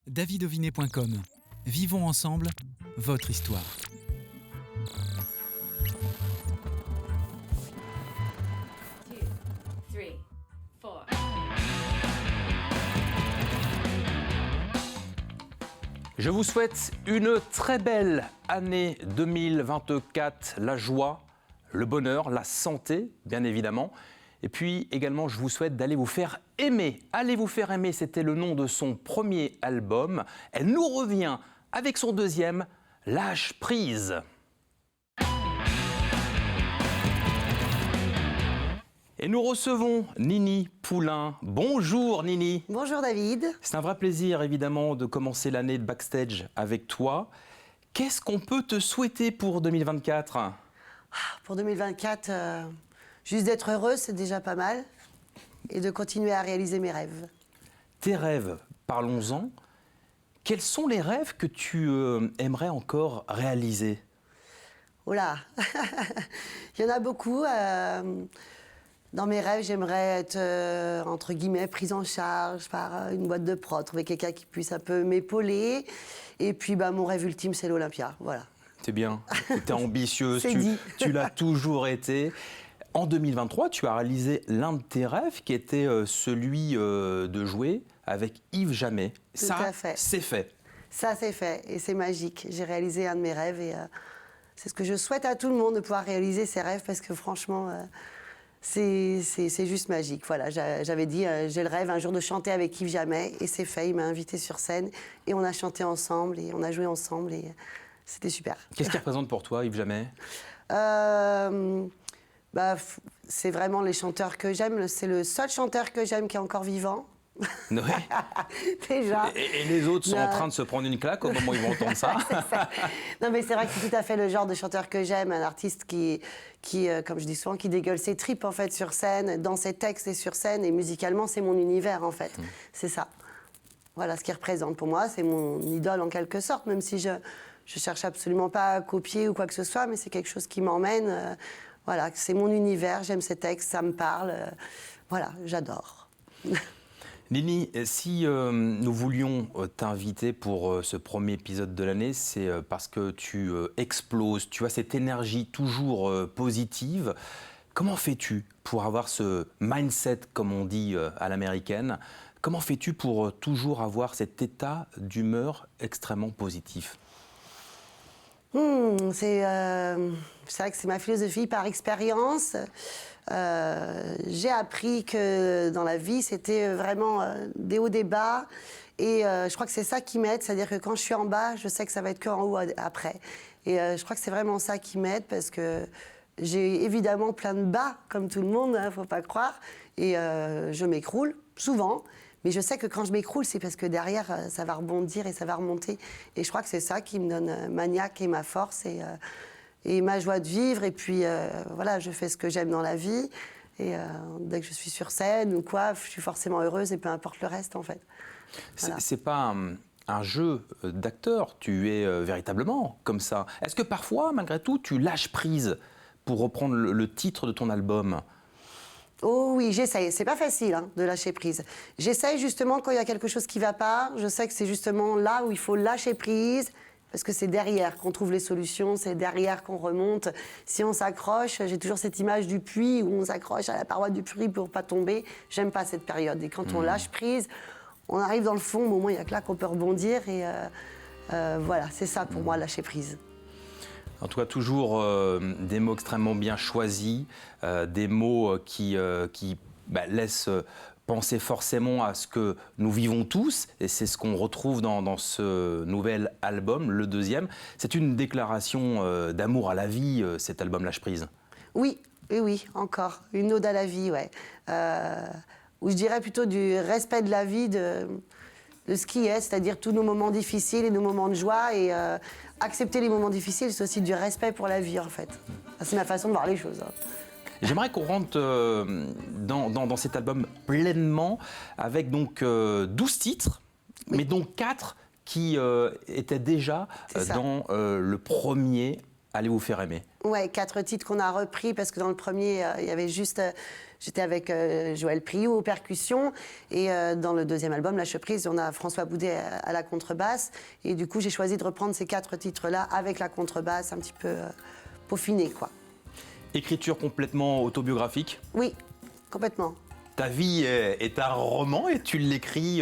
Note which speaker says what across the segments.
Speaker 1: davidovinet.com. Vivons ensemble votre histoire.
Speaker 2: Je vous souhaite une très belle année 2024, la joie, le bonheur, la santé, bien évidemment. Et puis également, je vous souhaite d'aller vous faire aimer. Allez vous faire aimer, c'était le nom de son premier album. Elle nous revient avec son deuxième, Lâche prise. Et nous recevons Nini Poulain. Bonjour Nini.
Speaker 3: Bonjour David.
Speaker 2: C'est un vrai plaisir évidemment de commencer l'année de Backstage avec toi. Qu'est-ce qu'on peut te souhaiter pour 2024 ?
Speaker 3: Pour 2024, juste d'être heureuse, c'est déjà pas mal. Et de continuer à réaliser mes rêves.
Speaker 2: Tes rêves, parlons-en. Quels sont les rêves que tu aimerais encore réaliser ?
Speaker 3: Oh là il y en a beaucoup. Dans mes rêves, j'aimerais être, entre guillemets, prise en charge par une boîte de prod, trouver quelqu'un qui puisse un peu m'épauler. Et puis, mon rêve ultime, c'est l'Olympia. Voilà.
Speaker 2: C'est bien, tu es ambitieuse,
Speaker 3: C'est dit.
Speaker 2: tu l'as toujours été. En 2023, tu as réalisé l'un de tes rêves qui était celui de jouer avec Yves Jamais.
Speaker 3: Tout à fait.
Speaker 2: C'est fait.
Speaker 3: Ça, c'est fait et c'est magique. J'ai réalisé un de mes rêves et c'est ce que je souhaite à tout le monde, de pouvoir réaliser ses rêves parce que franchement, c'est juste magique. Voilà, j'avais dit, j'ai le rêve un jour de chanter avec Yves Jamais et c'est fait. Il m'a invité sur scène et on a chanté ensemble et on a joué ensemble et c'était super.
Speaker 2: Qu'est-ce qu'il représente pour toi, Yves Jamais ?
Speaker 3: C'est vraiment les chanteurs que j'aime. C'est le seul chanteur que j'aime qui est encore vivant.
Speaker 2: Ouais.
Speaker 3: Déjà.
Speaker 2: Et les autres sont en train de se prendre une claque au moment où ils vont entendre ça.
Speaker 3: Non, mais c'est vrai que c'est tout à fait le genre de chanteur que j'aime, un artiste qui, comme je dis souvent, qui dégueule ses tripes en fait sur scène, dans ses textes et sur scène, et musicalement c'est mon univers en fait. C'est ça. Voilà ce qu'il représente pour moi, c'est mon idole en quelque sorte, même si je cherche absolument pas à copier ou quoi que ce soit, mais c'est quelque chose qui m'emmène. Voilà, c'est mon univers, j'aime ses textes, ça me parle. Voilà, j'adore.
Speaker 2: Nini, si nous voulions t'inviter pour ce premier épisode de l'année, c'est parce que tu exploses, tu as cette énergie toujours positive. Comment fais-tu pour avoir ce mindset, comme on dit à l'américaine ? Comment fais-tu pour toujours avoir cet état d'humeur extrêmement positif ?
Speaker 3: C'est vrai que c'est ma philosophie par expérience. J'ai appris que dans la vie, c'était vraiment des hauts, des bas. Et je crois que c'est ça qui m'aide. C'est-à-dire que quand je suis en bas, je sais que ça va être qu'en haut après. Et je crois que c'est vraiment ça qui m'aide parce que j'ai évidemment plein de bas, comme tout le monde, faut pas croire. Et je m'écroule, souvent. Mais je sais que quand je m'écroule, c'est parce que derrière, ça va rebondir et ça va remonter. Et je crois que c'est ça qui me donne ma niaque et ma force et ma joie de vivre. Et puis, voilà, je fais ce que j'aime dans la vie. Et dès que je suis sur scène ou quoi, je suis forcément heureuse et peu importe le reste, en fait. Voilà.
Speaker 2: C'est pas un jeu d'acteur, tu es véritablement comme ça. Est-ce que parfois, malgré tout, tu lâches prise pour reprendre le titre de ton album ?
Speaker 3: Oh oui, j'essaye. C'est pas facile de lâcher prise. J'essaye justement quand il y a quelque chose qui va pas. Je sais que c'est justement là où il faut lâcher prise parce que c'est derrière qu'on trouve les solutions, c'est derrière qu'on remonte. Si on s'accroche, j'ai toujours cette image du puits où on s'accroche à la paroi du puits pour pas tomber. J'aime pas cette période. Et quand on lâche prise, on arrive dans le fond, au moment il y a que là qu'on peut rebondir et voilà, c'est ça pour moi, lâcher prise.
Speaker 2: En tout cas, toujours des mots extrêmement bien choisis, des mots qui laissent penser forcément à ce que nous vivons tous, et c'est ce qu'on retrouve dans ce nouvel album, le deuxième. C'est une déclaration d'amour à la vie, cet album Lâche prise.
Speaker 3: Oui, encore. Une ode à la vie, ouais. Ou je dirais plutôt du respect de la vie, de ce qui est, c'est-à-dire tous nos moments difficiles et nos moments de joie. Et accepter les moments difficiles, c'est aussi du respect pour la vie, en fait. C'est ma façon de voir les choses.
Speaker 2: J'aimerais qu'on rentre dans cet album pleinement, avec donc 12 titres, mais dont 4 qui étaient déjà dans le premier Allez vous faire aimer.
Speaker 3: Ouais, 4 titres qu'on a repris parce que dans le premier, il y avait juste. J'étais avec Joël Priou aux percussions et dans le deuxième album, Lâche prise, on a François Boudet à la contrebasse. Et du coup, j'ai choisi de reprendre ces 4 titres-là avec la contrebasse un petit peu peaufinée, quoi.
Speaker 2: Écriture complètement autobiographique.
Speaker 3: Oui, complètement.
Speaker 2: Ta vie est un roman et tu l'écris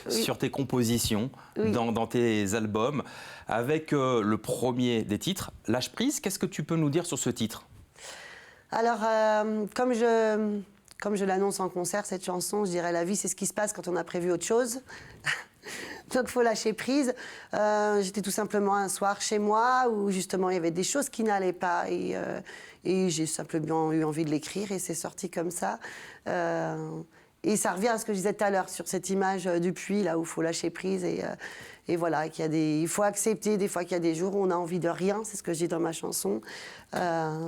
Speaker 2: sur tes compositions, dans tes albums. Avec le premier des titres, Lâche prise, qu'est-ce que tu peux nous dire sur ce titre ?
Speaker 3: Alors, comme je l'annonce en concert, cette chanson, je dirais la vie, c'est ce qui se passe quand on a prévu autre chose. Donc, il faut lâcher prise. J'étais tout simplement un soir chez moi où, justement, il y avait des choses qui n'allaient pas. Et j'ai simplement eu envie de l'écrire et c'est sorti comme ça. Et ça revient à ce que je disais tout à l'heure sur cette image du puits, là où il faut lâcher prise. Et voilà, il faut accepter des fois qu'il y a des jours où on a envie de rien, c'est ce que je dis dans ma chanson.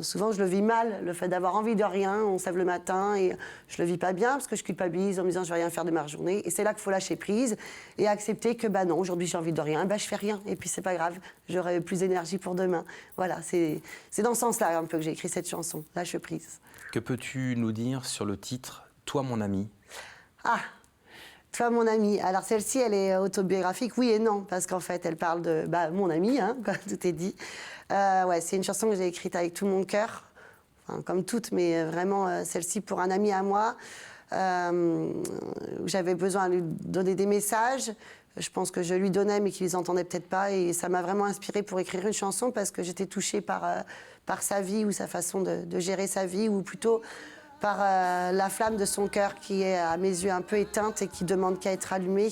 Speaker 3: Souvent, je le vis mal, le fait d'avoir envie de rien. On se lève le matin et je le vis pas bien parce que je culpabilise en me disant je vais rien faire de ma journée. Et c'est là qu'il faut lâcher prise et accepter que non, aujourd'hui j'ai envie de rien, je fais rien. Et puis c'est pas grave, j'aurai plus d'énergie pour demain. Voilà, c'est dans ce sens-là un peu que j'ai écrit cette chanson, Lâche prise.
Speaker 2: Que peux-tu nous dire sur le titre Toi mon ami ?
Speaker 3: Ah, toi mon ami. Alors celle-ci, elle est autobiographique, oui et non, parce qu'en fait, elle parle de mon ami, hein, tout est dit. Ouais, c'est une chanson que j'ai écrite avec tout mon cœur, enfin, comme toutes, mais vraiment celle-ci pour un ami à moi. J'avais besoin de lui donner des messages. Je pense que je lui donnais, mais qu'il les entendait peut-être pas. Et ça m'a vraiment inspirée pour écrire une chanson parce que j'étais touchée par sa vie ou sa façon de gérer sa vie, ou plutôt par la flamme de son cœur qui est à mes yeux un peu éteinte et qui demande qu'à être allumée.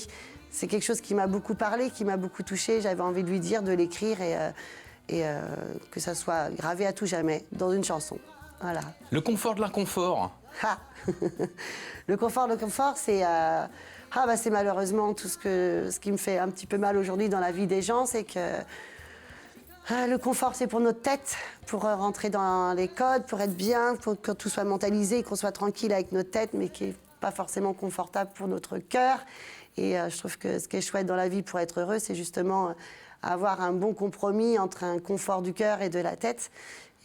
Speaker 3: C'est quelque chose qui m'a beaucoup parlé, qui m'a beaucoup touchée. J'avais envie de lui dire, de l'écrire et que ça soit gravé à tout jamais dans une chanson. Voilà.
Speaker 2: Le confort de l'inconfort.
Speaker 3: Ah. Le confort, c'est c'est malheureusement tout ce qui me fait un petit peu mal aujourd'hui dans la vie des gens, c'est que le confort, c'est pour notre tête, pour rentrer dans les codes, pour être bien, pour que tout soit mentalisé, qu'on soit tranquille avec notre tête, mais qui n'est pas forcément confortable pour notre cœur. Et je trouve que ce qui est chouette dans la vie pour être heureux, c'est justement avoir un bon compromis entre un confort du cœur et de la tête.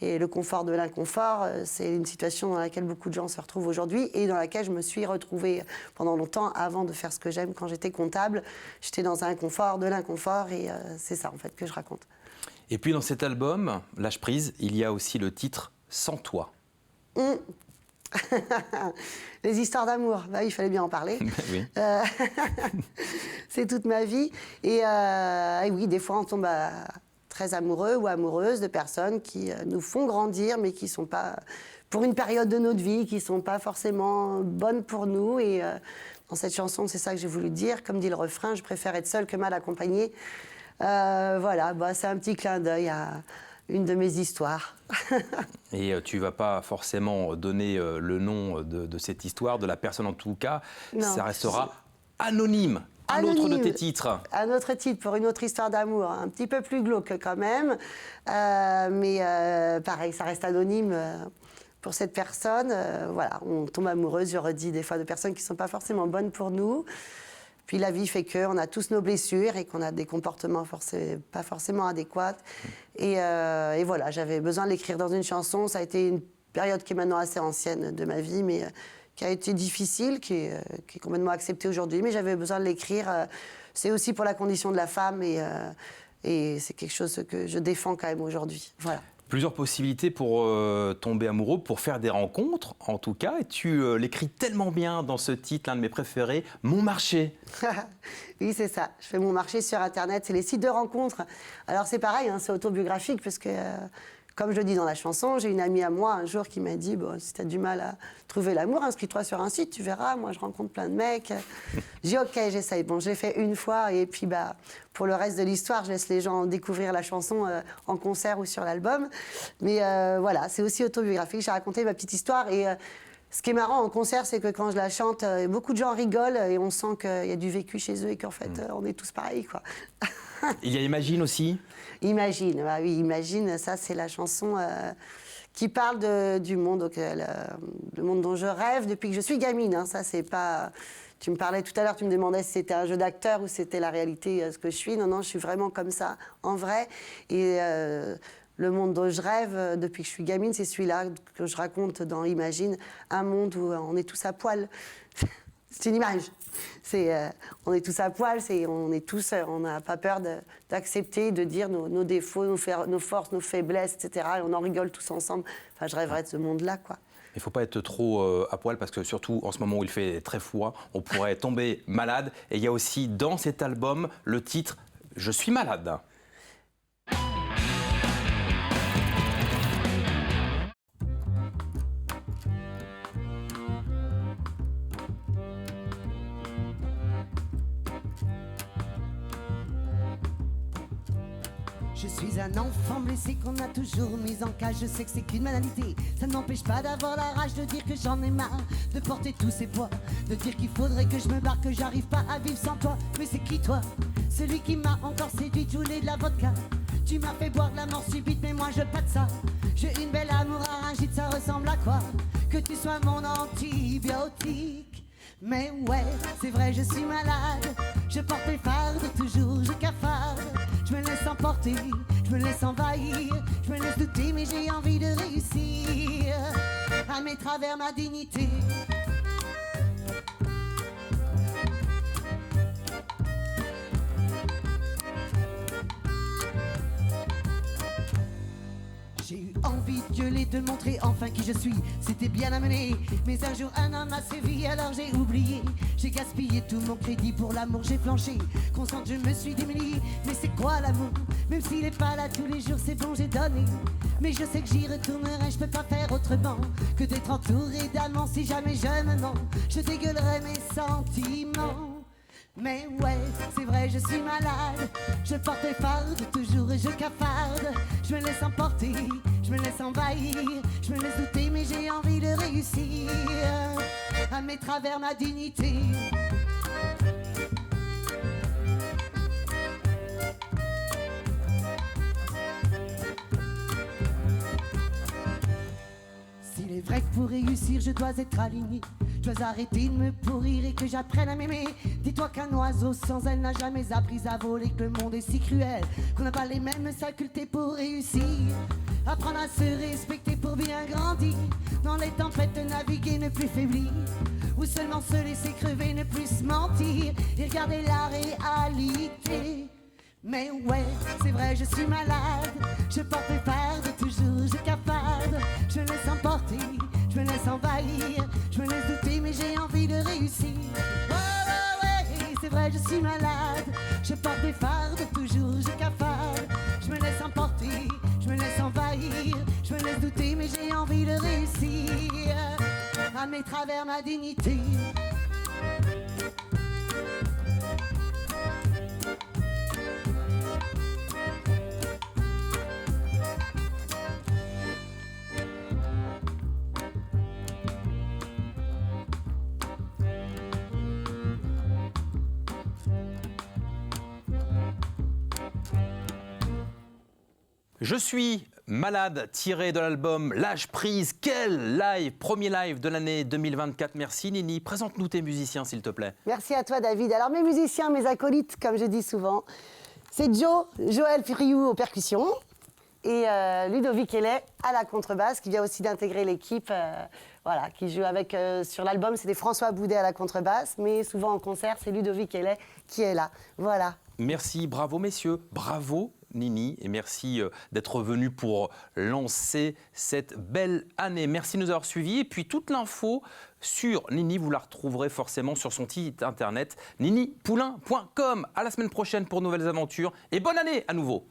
Speaker 3: Et le confort de l'inconfort, c'est une situation dans laquelle beaucoup de gens se retrouvent aujourd'hui et dans laquelle je me suis retrouvée pendant longtemps avant de faire ce que j'aime. Quand j'étais comptable, j'étais dans un confort de l'inconfort et c'est ça en fait que je raconte.
Speaker 2: Et puis dans cet album, Lâche prise, il y a aussi le titre Sans toi.
Speaker 3: Les histoires d'amour, il fallait bien en parler.
Speaker 2: Oui.
Speaker 3: C'est toute ma vie. Et oui, des fois on tombe très amoureux ou amoureuse de personnes qui nous font grandir, mais qui ne sont pas, pour une période de notre vie, qui ne sont pas forcément bonnes pour nous. Et dans cette chanson, c'est ça que j'ai voulu dire. Comme dit le refrain, je préfère être seule que mal accompagnée. Voilà, c'est un petit clin d'œil à une de mes histoires.
Speaker 2: Et tu ne vas pas forcément donner le nom de cette histoire, de la personne en tout cas.
Speaker 3: Non,
Speaker 2: ça restera anonyme. Un autre de tes titres.
Speaker 3: Un autre titre pour une autre histoire d'amour, un petit peu plus glauque quand même. Mais pareil, ça reste anonyme pour cette personne. Voilà, on tombe amoureuse, je redis, des fois de personnes qui ne sont pas forcément bonnes pour nous. Puis la vie fait qu'on a tous nos blessures et qu'on a des comportements pas forcément adéquats. Et voilà, j'avais besoin de l'écrire dans une chanson. Ça a été une période qui est maintenant assez ancienne de ma vie, mais qui a été difficile, qui est complètement acceptée aujourd'hui. Mais j'avais besoin de l'écrire. C'est aussi pour la condition de la femme et c'est quelque chose que je défends quand même aujourd'hui. Voilà.
Speaker 2: Plusieurs possibilités pour tomber amoureux, pour faire des rencontres, en tout cas. Et tu l'écris tellement bien dans ce titre, l'un de mes préférés, Mon marché.
Speaker 3: Oui, c'est ça. Je fais mon marché sur Internet. C'est les sites de rencontres. Alors, c'est pareil, hein, c'est autobiographique parce que, comme je le dis dans la chanson, j'ai une amie à moi un jour qui m'a dit si tu as du mal à trouver l'amour, inscris-toi sur un site, tu verras. Moi, je rencontre plein de mecs. J'ai dit OK, j'essaye. Bon, je l'ai fait une fois et puis pour le reste de l'histoire, je laisse les gens découvrir la chanson en concert ou sur l'album. Mais voilà, c'est aussi autobiographique. J'ai raconté ma petite histoire et ce qui est marrant en concert, c'est que quand je la chante, beaucoup de gens rigolent et on sent qu'il y a du vécu chez eux et qu'en fait, on est tous pareils, quoi.
Speaker 2: Il y a Imagine aussi.
Speaker 3: Imagine, oui, Imagine, ça c'est la chanson qui parle du monde, le monde dont je rêve depuis que je suis gamine. Hein. Ça c'est pas. Tu me parlais tout à l'heure, tu me demandais si c'était un jeu d'acteur ou si c'était la réalité, ce que je suis. Non, je suis vraiment comme ça, en vrai. Et le monde dont je rêve depuis que je suis gamine, c'est celui-là que je raconte dans Imagine, un monde où on est tous à poil. C'est une image. On est tous à poil, on n'a pas peur d'accepter, de dire nos défauts, nos forces, nos faiblesses, etc. Et on en rigole tous ensemble. Enfin, je rêverais de ce monde-là, quoi.
Speaker 2: Il ne faut pas être trop à poil parce que surtout en ce moment où il fait très froid, on pourrait tomber malade. Et il y a aussi dans cet album le titre « Je suis malade ».
Speaker 4: Je suis un enfant blessé qu'on a toujours mis en cage. Je sais que c'est qu'une banalité. Ça ne m'empêche pas d'avoir la rage de dire que j'en ai marre de porter tous ces poids, de dire qu'il faudrait que je me barre, que j'arrive pas à vivre sans toi. Mais c'est qui toi? Celui qui m'a encore séduit, je voulais de la vodka. Tu m'as fait boire de la mort subite, mais moi je pas de ça. J'ai une belle amour aringite, ça ressemble à quoi? Que tu sois mon antibiotique. Mais ouais, c'est vrai, je suis malade. Je porte mes fardes, toujours je cafarde. Je me laisse emporter, je me laisse envahir. Je me laisse douter, mais j'ai envie de réussir à mes travers ma dignité. J'ai eu envie de gueuler, de montrer enfin qui je suis. C'était bien amené, mais un jour un homme a sévi, alors j'ai oublié. J'ai gaspillé tout mon crédit pour l'amour, j'ai flanché. Consciente, je me suis démunie. Mais c'est quoi l'amour? Même s'il est pas là tous les jours, c'est bon, j'ai donné. Mais je sais que j'y retournerai, je peux pas faire autrement que d'être entouré d'amants. Si jamais je me mens, je dégueulerai mes sentiments. Mais ouais, c'est vrai, je suis malade. Je porte les fardes, toujours je cafarde. Je me laisse emporter, je me laisse envahir. Je me laisse douter, mais j'ai envie de réussir à mes travers ma dignité. S'il est vrai que pour réussir, je dois être aligné. Je dois arrêter de me pourrir et que j'apprenne à m'aimer. Dis-toi qu'un oiseau sans aile n'a jamais appris à voler, que le monde est si cruel qu'on n'a pas les mêmes facultés pour réussir. Apprendre à se respecter pour bien grandir. Dans les tempêtes naviguer, ne plus faiblir. Ou seulement se laisser crever, ne plus se mentir. Et regarder la réalité. Mais ouais, c'est vrai, je suis malade. Je porte mes fardes, toujours je cafarde. Je me laisse emporter, je me laisse envahir. Je me laisse douter, mais j'ai envie de réussir. Ouais, c'est vrai, je suis malade. Je porte mes fardes, toujours je cafarde. Je me laisse emporter, je me laisse envahir. Je me laisse douter, mais j'ai envie de réussir à mes travers ma dignité.
Speaker 2: Je suis malade, tiré de l'album Lâche prise. Quel live, premier live de l'année 2024. Merci Nini. Présente-nous tes musiciens s'il te plaît.
Speaker 3: Merci à toi David. Alors mes musiciens, mes acolytes, comme je dis souvent, c'est Joël Friou aux percussions et Ludovic Hellet à la contrebasse qui vient aussi d'intégrer l'équipe. Voilà, qui joue avec, sur l'album, c'était François Boudet à la contrebasse, mais souvent en concert, c'est Ludovic Hellet qui est là. Voilà.
Speaker 2: Merci, bravo messieurs, bravo Nini, et merci d'être venu pour lancer cette belle année. Merci de nous avoir suivis, et puis toute l'info sur Nini, vous la retrouverez forcément sur son site internet ninipoulain.com. À la semaine prochaine pour de nouvelles aventures, et bonne année à nouveau.